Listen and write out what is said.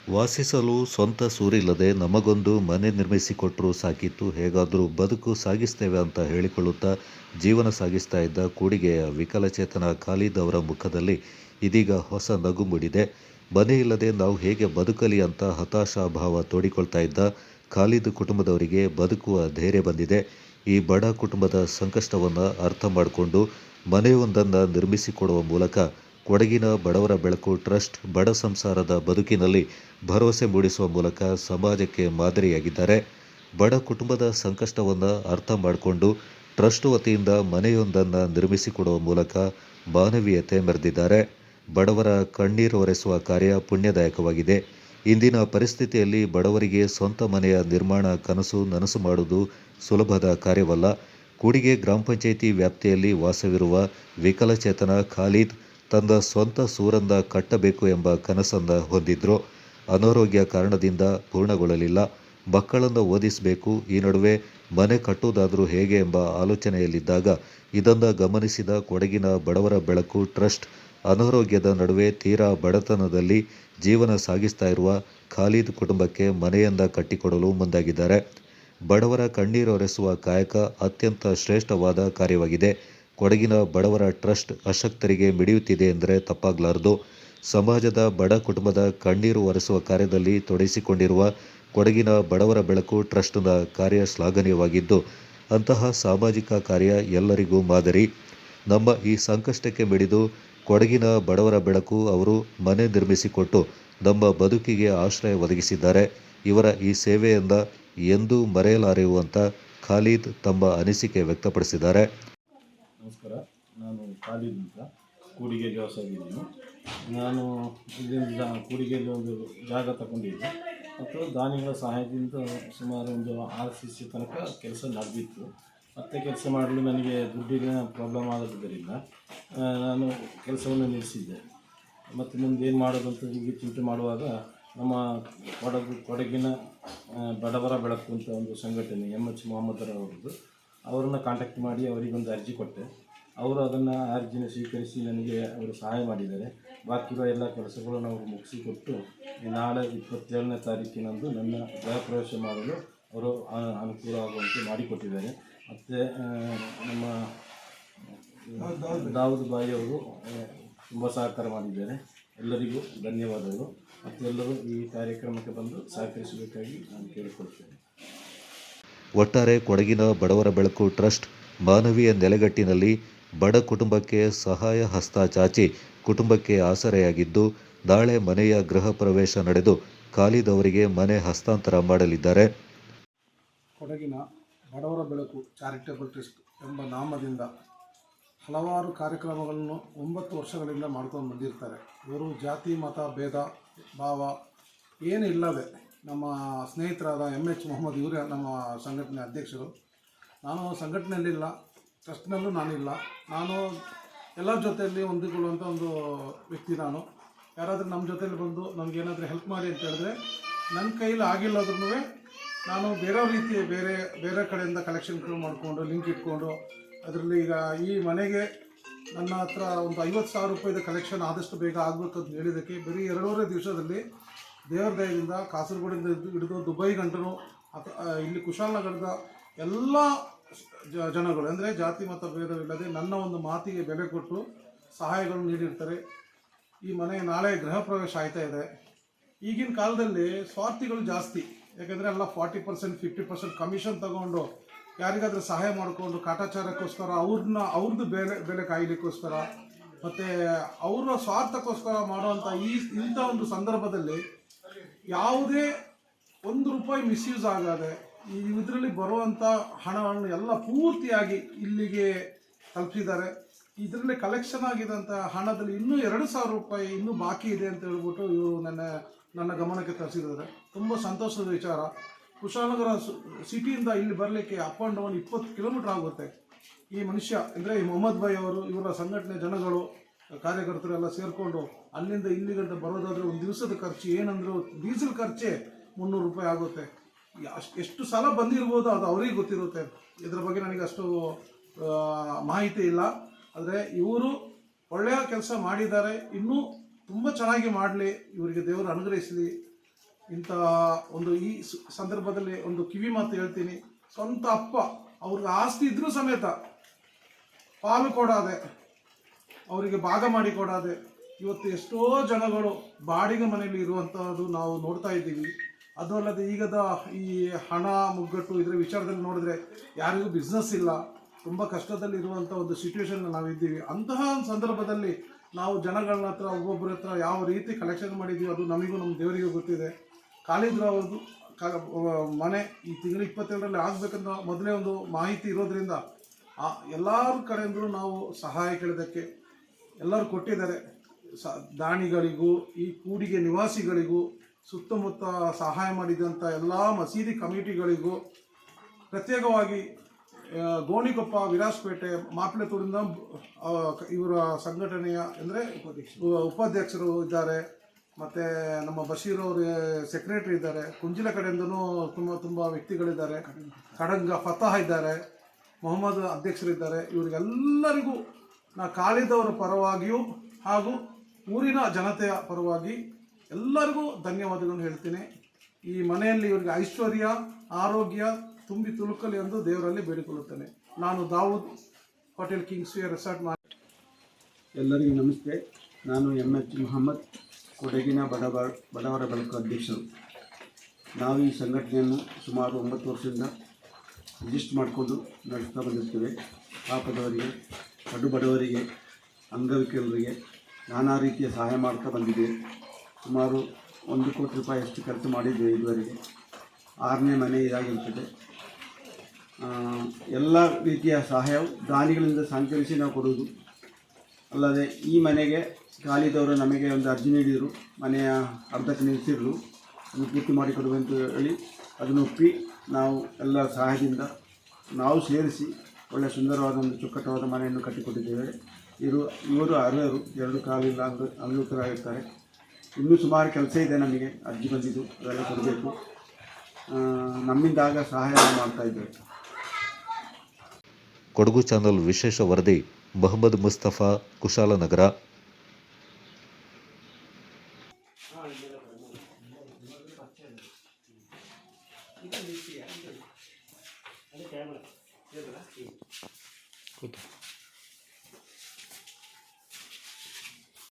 ವಾಸಿಸಲು ಸ್ವಂತ ಸೂರಿಲ್ಲದೆ ನಮಗೊಂದು ಮನೆ ನಿರ್ಮಿಸಿಕೊಟ್ಟರೂ ಸಾಕಿತ್ತು, ಹೇಗಾದರೂ ಬದುಕು ಸಾಗಿಸ್ತೇವೆ ಅಂತ ಹೇಳಿಕೊಳ್ಳುತ್ತಾ ಜೀವನ ಸಾಗಿಸ್ತಾ ಇದ್ದ ಕೂಡಿಗೆಯ ವಿಕಲಚೇತನ ಖಾಲಿದ್ ಅವರ ಮುಖದಲ್ಲಿ ಇದೀಗ ಹೊಸ ನಗು ಮೂಡಿದೆ. ಮನೆ ಇಲ್ಲದೆ ನಾವು ಹೇಗೆ ಬದುಕಲಿ ಅಂತ ಹತಾಶಾಭಾವ ತೋಡಿಕೊಳ್ತಾ ಇದ್ದ ಖಾಲಿದ್ ಕುಟುಂಬದವರಿಗೆ ಬದುಕುವ ಧೈರ್ಯ ಬಂದಿದೆ. ಈ ಬಡ ಕುಟುಂಬದ ಸಂಕಷ್ಟವನ್ನು ಅರ್ಥ ಮಾಡಿಕೊಂಡು ಮನೆಯೊಂದನ್ನು ನಿರ್ಮಿಸಿಕೊಡುವ ಮೂಲಕ ಕೊಡಗಿನ ಬಡವರ ಬೆಳಕು ಟ್ರಸ್ಟ್ ಬಡ ಸಂಸಾರದ ಬದುಕಿನಲ್ಲಿ ಭರವಸೆ ಮೂಡಿಸುವ ಮೂಲಕ ಸಮಾಜಕ್ಕೆ ಮಾದರಿಯಾಗಿದ್ದಾರೆ. ಬಡ ಕುಟುಂಬದ ಸಂಕಷ್ಟವನ್ನು ಅರ್ಥ ಮಾಡಿಕೊಂಡು ಟ್ರಸ್ಟ್ ವತಿಯಿಂದ ಮನೆಯೊಂದನ್ನು ನಿರ್ಮಿಸಿಕೊಡುವ ಮೂಲಕ ಮಾನವೀಯತೆ ಮೆರೆದಿದ್ದಾರೆ. ಬಡವರ ಕಣ್ಣೀರು ಒರೆಸುವ ಕಾರ್ಯ ಪುಣ್ಯದಾಯಕವಾಗಿದೆ. ಇಂದಿನ ಪರಿಸ್ಥಿತಿಯಲ್ಲಿ ಬಡವರಿಗೆ ಸ್ವಂತ ಮನೆಯ ನಿರ್ಮಾಣ ಕನಸು ನನಸು ಮಾಡುವುದು ಸುಲಭದ ಕಾರ್ಯವಲ್ಲ. ಕೂಡಿಗೆ ಗ್ರಾಮ ಪಂಚಾಯಿತಿ ವ್ಯಾಪ್ತಿಯಲ್ಲಿ ವಾಸವಿರುವ ವಿಕಲಚೇತನ ಖಾಲಿದ್ ತನ್ನ ಸ್ವಂತ ಸೂರನ್ನ ಕಟ್ಟಬೇಕು ಎಂಬ ಕನಸನ್ನು ಹೊಂದಿದ್ರು. ಅನಾರೋಗ್ಯ ಕಾರಣದಿಂದ ಪೂರ್ಣಗೊಳ್ಳಲಿಲ್ಲ. ಮಕ್ಕಳನ್ನು ಓದಿಸಬೇಕು, ಈ ನಡುವೆ ಮನೆ ಕಟ್ಟುವುದಾದರೂ ಹೇಗೆ ಎಂಬ ಆಲೋಚನೆಯಲ್ಲಿದ್ದಾಗ ಇದನ್ನು ಗಮನಿಸಿದ ಕೊಡಗಿನ ಬಡವರ ಬೆಳಕು ಟ್ರಸ್ಟ್ ಅನಾರೋಗ್ಯದ ನಡುವೆ ತೀರಾ ಬಡತನದಲ್ಲಿ ಜೀವನ ಸಾಗಿಸ್ತಾ ಇರುವ ಖಾಲಿದ್ ಕುಟುಂಬಕ್ಕೆ ಮನೆಯನ್ನ ಕಟ್ಟಿಕೊಡಲು ಮುಂದಾಗಿದ್ದಾರೆ. ಬಡವರ ಕಣ್ಣೀರೊರೆಸುವ ಕಾಯಕ ಅತ್ಯಂತ ಶ್ರೇಷ್ಠವಾದ ಕಾರ್ಯವಾಗಿದೆ. ಕೊಡಗಿನ ಬಡವರ ಟ್ರಸ್ಟ್ ಅಶಕ್ತರಿಗೆ ಮಿಡಿಯುತ್ತಿದೆ ಎಂದರೆ ತಪ್ಪಾಗಲಾರದು. ಸಮಾಜದ ಬಡ ಕುಟುಂಬದ ಕಣ್ಣೀರು ಒರೆಸುವ ಕಾರ್ಯದಲ್ಲಿ ತೊಡಗಿಸಿಕೊಂಡಿರುವ ಕೊಡಗಿನ ಬಡವರ ಬೆಳಕು ಟ್ರಸ್ಟ್ನ ಕಾರ್ಯ ಶ್ಲಾಘನೀಯವಾಗಿದ್ದು, ಅಂತಹ ಸಾಮಾಜಿಕ ಕಾರ್ಯ ಎಲ್ಲರಿಗೂ ಮಾದರಿ. ನಮ್ಮ ಈ ಸಂಕಷ್ಟಕ್ಕೆ ಮಿಡಿದು ಕೊಡಗಿನ ಬಡವರ ಬೆಳಕು ಅವರು ಮನೆ ನಿರ್ಮಿಸಿಕೊಟ್ಟು ನಮ್ಮ ಬದುಕಿಗೆ ಆಶ್ರಯ ಒದಗಿಸಿದ್ದಾರೆ. ಇವರ ಈ ಸೇವೆಯಿಂದ ಎಂದೂ ಮರೆಯಲಾರೆವು ಅಂತ ಖಾಲಿದ್ ತಮ್ಮ ಅನಿಸಿಕೆ ವ್ಯಕ್ತಪಡಿಸಿದ್ದಾರೆ. ನಮಸ್ಕಾರ, ನಾನು ಖಾಲಿದ್ ಅಂತ ಕೂಡಿಗೆಗೆ ಹೊಸಗಿದ್ದೀನಿ. ನಾನು ಇದರಿಂದ ಕೂಡಿಗೆಯಲ್ಲಿ ಒಂದು ಜಾಗ ತಗೊಂಡಿದ್ದೆ ಮತ್ತು ದಾನಿಗಳ ಸಹಾಯದಿಂದ ಸುಮಾರು ಒಂದು 6 ತನಕ ಕೆಲಸ ನಡೆದಿತ್ತು. ಮತ್ತೆ ಕೆಲಸ ಮಾಡಲು ನನಗೆ ದುಡ್ಡಿನ ಪ್ರಾಬ್ಲಮ್ ಆಗೋದ್ರಿಂದ ನಾನು ಕೆಲಸವನ್ನು ನಿಲ್ಲಿಸಿದ್ದೆ. ಮತ್ತು ಮುಂದೆ ಏನು ಮಾಡೋದು ಅಂತ ಹೀಗೆ ಚಿಂತೆ ಮಾಡುವಾಗ ನಮ್ಮ ಕೊಡಗಿನ ಬಡವರ ಬೆಳಕು ಅಂತ ಒಂದು ಸಂಘಟನೆ MH ಮೊಹಮ್ಮದ್ ಅವರದ್ದು, ಅವರನ್ನು ಕಾಂಟ್ಯಾಕ್ಟ್ ಮಾಡಿ ಅವರಿಗೊಂದು ಅರ್ಜಿ ಕೊಟ್ಟೆ. ಅವರು ಅದನ್ನು ಅರ್ಜಿನ ಸ್ವೀಕರಿಸಿ ನನಗೆ ಅವರು ಸಹಾಯ ಮಾಡಿದ್ದಾರೆ. ಬಾಕಿ ಇರೋ ಎಲ್ಲ ಕೆಲಸಗಳನ್ನು ಅವರು ಮುಗಿಸಿಕೊಟ್ಟು ನಾಳೆ 27ನೇ ತಾರೀಕಿನಂದು ನನ್ನ ಗೃಹ ಪ್ರವೇಶ ಮಾಡಲು ಅವರು ಅನುಕೂಲ ಆಗುವಂತೆ ಮಾಡಿಕೊಟ್ಟಿದ್ದಾರೆ. ಮತ್ತು ನಮ್ಮ ದಾವೂದ್ ಬಾಯಿ ಅವರು ತುಂಬ ಸಹಕಾರ ಮಾಡಿದ್ದಾರೆ. ಎಲ್ಲರಿಗೂ ಧನ್ಯವಾದಗಳು. ಮತ್ತು ಎಲ್ಲರೂ ಈ ಕಾರ್ಯಕ್ರಮಕ್ಕೆ ಬಂದು ಸಹಕರಿಸಬೇಕಾಗಿ ನಾನು ಕೇಳಿಕೊಳ್ತೇನೆ. ಒಟ್ಟಾರೆ ಕೊಡಗಿನ ಬಡವರ ಬೆಳಕು ಟ್ರಸ್ಟ್ ಮಾನವೀಯ ನೆಲೆಗಟ್ಟಿನಲ್ಲಿ ಬಡ ಕುಟುಂಬಕ್ಕೆ ಸಹಾಯ ಹಸ್ತ ಚಾಚಿ ಕುಟುಂಬಕ್ಕೆ ಆಸರೆಯಾಗಿದ್ದು, ನಾಳೆ ಮನೆಯ ಗೃಹ ಪ್ರವೇಶ ನಡೆದು ಖಾಲಿದ್ ಅವರಿಗೆ ಮನೆ ಹಸ್ತಾಂತರ ಮಾಡಲಿದ್ದಾರೆ. ಕೊಡಗಿನ ಬಡವರ ಬೆಳಕು ಚಾರಿಟೇಬಲ್ ಟ್ರಸ್ಟ್ ಎಂಬ ನಾಮದಿಂದ ಹಲವಾರು ಕಾರ್ಯಕ್ರಮಗಳನ್ನು 9 ವರ್ಷಗಳಿಂದ ಮಾಡ್ಕೊಂಡು ಬಂದಿರ್ತಾರೆ. ಇವರು ಜಾತಿ ಮತ ಭೇದ ಭಾವ ಏನು ಇಲ್ಲದೆ ನಮ್ಮ ಸ್ನೇಹಿತರಾದ MH ಮೊಹಮ್ಮದ್ ಇವರೇ ನಮ್ಮ ಸಂಘಟನೆ ಅಧ್ಯಕ್ಷರು. ನಾನು ಸಂಘಟನೆಯಲ್ಲಿಲ್ಲ, ಟ್ರಸ್ಟ್ನಲ್ಲೂ ನಾನಿಲ್ಲ. ನಾನು ಎಲ್ಲರ ಜೊತೆಯಲ್ಲಿ ಹೊಂದಿಕೊಳ್ಳುವಂಥ ಒಂದು ವ್ಯಕ್ತಿ. ನಾನು ಯಾರಾದರೂ ನಮ್ಮ ಜೊತೆಯಲ್ಲಿ ಬಂದು ನಮಗೇನಾದರೂ ಹೆಲ್ಪ್ ಮಾಡಿ ಅಂತ ಹೇಳಿದ್ರೆ ನನ್ನ ಕೈಲಿ ಆಗಿಲ್ಲದ್ರೂ ನಾನು ಬೇರೆ ರೀತಿ ಬೇರೆ ಕಡೆಯಿಂದ ಕಲೆಕ್ಷನ್ಗಳು ಮಾಡಿಕೊಂಡು ಲಿಂಕ್ ಇಟ್ಕೊಂಡು ಅದರಲ್ಲಿ ಈಗ ಈ ಮನೆಗೆ ನನ್ನ ಹತ್ರ ಒಂದು 50,000 ರೂಪಾಯಿದ ಕಲೆಕ್ಷನ್ ಆದಷ್ಟು ಬೇಗ ಆಗಬೇಕು ಅಂತ ಹೇಳಿದ್ದಕ್ಕೆ ಬರೀ 2.5 ದಿವಸದಲ್ಲಿ ದೇವರ ದಯದಿಂದ ಕಾಸರಗೋಡಿಂದ ಹಿಡಿದು ದುಬೈ ಗಂಟನು ಇಲ್ಲಿ ಕುಶಾಲನಗರದ ಎಲ್ಲ ಜನಗಳು ಅಂದರೆ ಜಾತಿ ಮತ ಭೇದವಿಲ್ಲದೆ ನನ್ನ ಒಂದು ಮಾತಿಗೆ ಬೆಲೆ ಕೊಟ್ಟು ಸಹಾಯಗಳನ್ನು ನೀಡಿರ್ತಾರೆ. ಈ ಮನೆ ನಾಳೆ ಗೃಹ ಪ್ರವೇಶ ಆಯ್ತಾ ಇದೆ. ಈಗಿನ ಕಾಲದಲ್ಲಿ ಸ್ವಾರ್ಥಿಗಳು ಜಾಸ್ತಿ. ಯಾಕೆಂದರೆ ಎಲ್ಲ 40% 50% ಕಮಿಷನ್ ತಗೊಂಡು ಯಾರಿಗಾದ್ರೂ ಸಹಾಯ ಮಾಡಿಕೊಂಡು ಕಾಟಾಚಾರಕ್ಕೋಸ್ಕರ ಅವ್ರದ್ದು ಬೆಲೆ ಕಾಯಲಿಕ್ಕೋಸ್ಕರ ಮತ್ತು ಅವರ ಸ್ವಾರ್ಥಕ್ಕೋಸ್ಕರ ಮಾಡುವಂಥ ಇಂಥ ಒಂದು ಸಂದರ್ಭದಲ್ಲಿ ಯಾವುದೇ ₹1 ಮಿಸ್ಯೂಸ್ ಆಗದೆ ಇದರಲ್ಲಿ ಬರುವಂಥ ಹಣವನ್ನು ಎಲ್ಲ ಪೂರ್ತಿಯಾಗಿ ಇಲ್ಲಿಗೆ ತಲುಪಿಸಿದ್ದಾರೆ. ಇದರಲ್ಲಿ ಕಲೆಕ್ಷನ್ ಆಗಿದಂಥ ಹಣದಲ್ಲಿ ಇನ್ನೂ ₹2,000 ಇನ್ನೂ ಬಾಕಿ ಇದೆ ಅಂತ ಹೇಳ್ಬಿಟ್ಟು ಇವರು ನನ್ನ ಗಮನಕ್ಕೆ ತರಿಸಿದ್ದಾರೆ. ತುಂಬ ಸಂತೋಷದ ವಿಚಾರ. ಕುಶಾಲನಗರ ಸಿಟಿಯಿಂದ ಇಲ್ಲಿ ಬರಲಿಕ್ಕೆ ಅಪ್ ಆ್ಯಂಡ್ ಡೌನ್ 20 ಕಿಲೋಮೀಟ್ರ್ ಆಗುತ್ತೆ. ಈ ಮನುಷ್ಯ ಅಂದರೆ ಈ ಮೊಹಮ್ಮದ್ ಭಾಯ್ ಅವರು, ಇವರ ಸಂಘಟನೆ ಜನಗಳು ಕಾರ್ಯಕರ್ತರು ಎಲ್ಲ ಸೇರಿಕೊಂಡು ಅಲ್ಲಿಂದ ಇಲ್ಲಿ ಗಂಟೆ ಬರೋದಾದರೆ ಒಂದು ದಿವಸದ ಖರ್ಚು ಏನಂದರೂ ಡೀಸೆಲ್ ಖರ್ಚೇ ₹300 ಆಗುತ್ತೆ. ಎಷ್ಟು ಸಲ ಬಂದಿರ್ಬೋದು ಅದು ಅವರಿಗೆ ಗೊತ್ತಿರುತ್ತೆ. ಇದರ ಬಗ್ಗೆ ನನಗೆ ಅಷ್ಟು ಮಾಹಿತಿ ಇಲ್ಲ. ಆದರೆ ಇವರು ಒಳ್ಳೆಯ ಕೆಲಸ ಮಾಡಿದ್ದಾರೆ. ಇನ್ನೂ ತುಂಬ ಚೆನ್ನಾಗಿ ಮಾಡಲಿ, ಇವರಿಗೆ ದೇವರು ಅನುಗ್ರಹಿಸಲಿ. ಇಂಥ ಒಂದು ಈ ಸಂದರ್ಭದಲ್ಲಿ ಒಂದು ಕಿವಿ ಮಾತು ಹೇಳ್ತೀನಿ. ಸ್ವಂತ ಅಪ್ಪ ಅವ್ರಿಗೆ ಆಸ್ತಿ ಇದ್ರೂ ಸಮೇತ ಪಾಲು ಕೊಡಾದೆ, ಅವರಿಗೆ ಭಾಗ ಮಾಡಿ ಕೊಡಾದೆ ಇವತ್ತು ಎಷ್ಟೋ ಜನಗಳು ಬಾಡಿಗೆ ಮನೆಯಲ್ಲಿ ಇರುವಂಥದ್ದು ನಾವು ನೋಡ್ತಾ ಇದ್ದೀವಿ. ಅದು ಅಲ್ಲದೆ ಈಗದ ಈ ಹಣ ಮುಗ್ಗಟ್ಟು ಇದರ ವಿಚಾರದಲ್ಲಿ ನೋಡಿದ್ರೆ ಯಾರಿಗೂ ಬಿಸ್ನೆಸ್ ಇಲ್ಲ, ತುಂಬ ಕಷ್ಟದಲ್ಲಿ ಇರುವಂಥ ಒಂದು ಸಿಚುವೇಶನ್ ನಾವಿದ್ದೀವಿ. ಅಂತಹ ಸಂದರ್ಭದಲ್ಲಿ ನಾವು ಜನಗಳ ಹತ್ರ ಒಬ್ಬೊಬ್ಬರ ಹತ್ರ ಯಾವ ರೀತಿ ಕಲೆಕ್ಷನ್ ಮಾಡಿದ್ದೀವಿ ಅದು ನಮಗೂ ನಮ್ಮ ದೇವರಿಗೂ ಗೊತ್ತಿದೆ. ಖಾಲಿದ್ರು ಅವ್ರದ್ದು ಮನೆ ಈ ತಿಂಗಳು 27ರಲ್ಲಿ ಆಗಬೇಕಂತ ಮೊದಲೇ ಒಂದು ಮಾಹಿತಿ ಇರೋದ್ರಿಂದ ಎಲ್ಲರ ಕಡೆಯಿಂದಲೂ ನಾವು ಸಹಾಯ ಕೇಳಿದ್ದಕ್ಕೆ ಎಲ್ಲರೂ ಕೊಟ್ಟಿದ್ದಾರೆ. ದಾನಿಗಳಿಗೂ ಈ ಕೂಡಿಗೆ ನಿವಾಸಿಗಳಿಗೂ ಸುತ್ತಮುತ್ತ ಸಹಾಯ ಮಾಡಿದಂಥ ಎಲ್ಲ ಮಸೀದಿ ಕಮಿಟಿಗಳಿಗೂ ಪ್ರತ್ಯೇಕವಾಗಿ ಗೋಣಿಕೊಪ್ಪ, ವಿರಾಜಪೇಟೆ, ಮಾಪ್ಲೆತೂರಿಂದ ಇವರ ಸಂಘಟನೆಯ ಅಂದರೆ ಉಪಾಧ್ಯಕ್ಷರು ಇದ್ದಾರೆ, ಮತ್ತು ನಮ್ಮ ಬಶೀರ್ ಅವರು ಸೆಕ್ರೆಟರಿ ಇದ್ದಾರೆ, ಕುಂಜಿಲ ಕಡೆಯಿಂದನೂ ತುಂಬ ವ್ಯಕ್ತಿಗಳಿದ್ದಾರೆ, ಕಡಂಗ ಫತಾಹ್ ಇದ್ದಾರೆ, ಮೊಹಮ್ಮದ್ ಅಧ್ಯಕ್ಷರಿದ್ದಾರೆ. ಇವರಿಗೆಲ್ಲರಿಗೂ ನಾ ಖಾಲಿದವರ ಪರವಾಗಿಯೂ ಹಾಗೂ ಊರಿನ ಜನತೆಯ ಪರವಾಗಿ ಎಲ್ಲರಿಗೂ ಧನ್ಯವಾದಗಳನ್ನು ಹೇಳ್ತೀನಿ. ಈ ಮನೆಯಲ್ಲಿ ಇವರಿಗೆ ಐಶ್ವರ್ಯ, ಆರೋಗ್ಯ ತುಂಬಿ ತುಳುಕಲಿ ಎಂದು ದೇವರಲ್ಲಿ ಬೇಡಿಕೊಳ್ಳುತ್ತೇನೆ. ನಾನು ದಾವೂದ್ ಹೋಟೆಲ್ ಕಿಂಗ್ಸ್ವೇ ರೆಸಾರ್ಟ್ ಎಲ್ಲರಿಗೂ ನಮಸ್ತೆ. ನಾನು MH ಮೊಹಮ್ಮದ್, ಕೊಡಗಿನ ಬಡವರ ಬೆಳಕು ಅಧ್ಯಕ್ಷರು. ನಾವು ಈ ಸಂಘಟನೆಯನ್ನು ಸುಮಾರು 9 ವರ್ಷದಿಂದ ರಿಜಿಸ್ಟರ್ ಮಾಡಿಕೊಂಡು ನಡೆಸ್ತಾ ಬಂದಿರ್ತೇವೆ. ಪಾಪದವರಿಗೆ, ಕಡು ಬಡವರಿಗೆ, ಅಂಗವಿಕಲರಿಗೆ ನಾನಾ ರೀತಿಯ ಸಹಾಯ ಮಾಡ್ತಾ ಬಂದಿದೆ. ಸುಮಾರು 1 ಕೋಟಿ ರೂಪಾಯಿಯಷ್ಟು ಖರ್ಚು ಮಾಡಿದ್ದೇವೆ ಇದುವರೆಗೆ. 6ನೇ ಮನೆ ಇದಾಗಿರ್ತದೆ. ಎಲ್ಲ ರೀತಿಯ ಸಹಾಯವು ದಾನಿಗಳಿಂದ ಸಂಕಲಿಸಿ ನಾವು ಕೊಡುವುದು. ಅಲ್ಲದೆ ಈ ಮನೆಗೆ ಖಾಲಿದವರು ನಮಗೆ ಒಂದು ಅರ್ಜಿ ನೀಡಿದರು, ಮನೆಯ ಅರ್ಧಕ್ಕೆ ನಿಲ್ಲಿಸಿದ್ರು, ಅದನ್ನು ಪೂರ್ತಿ ಮಾಡಿಕೊಡುವಂತ ಹೇಳಿ ಅದನ್ನು ಒಪ್ಪಿ ನಾವು ಎಲ್ಲ ಸಹಾಯದಿಂದ ನಾವು ಸೇರಿಸಿ ಒಳ್ಳೆಯ ಸುಂದರವಾದ ಒಂದು ಚೊಕ್ಕಟವಾದ ಮನೆಯನ್ನು ಕಟ್ಟಿಕೊಟ್ಟಿದ್ದೇವೆ. ಇವರು ಅರ್ಹರು, 2 ಕಾಲಿಲ್ಲ ಅಂಗವಿಕಲರಾಗಿರ್ತಾರೆ. ಇನ್ನೂ ಸುಮಾರು ಕೆಲಸ ಇದೆ, ನಮಗೆ ಅರ್ಜಿ ಬಂದಿದ್ದು ಅದೆಲ್ಲ ಕೊಡಬೇಕು. ನಮ್ಮಿಂದಾಗ ಸಹಾಯ ಮಾಡ್ತಾ ಇದ್ದೇವೆ. ಕೊಡಗು ಚಾನಲ್ ವಿಶೇಷ ವರದಿ ಮೊಹಮ್ಮದ್ ಮುಸ್ತಫಾ, ಕುಶಾಲನಗರ. ಕೂತು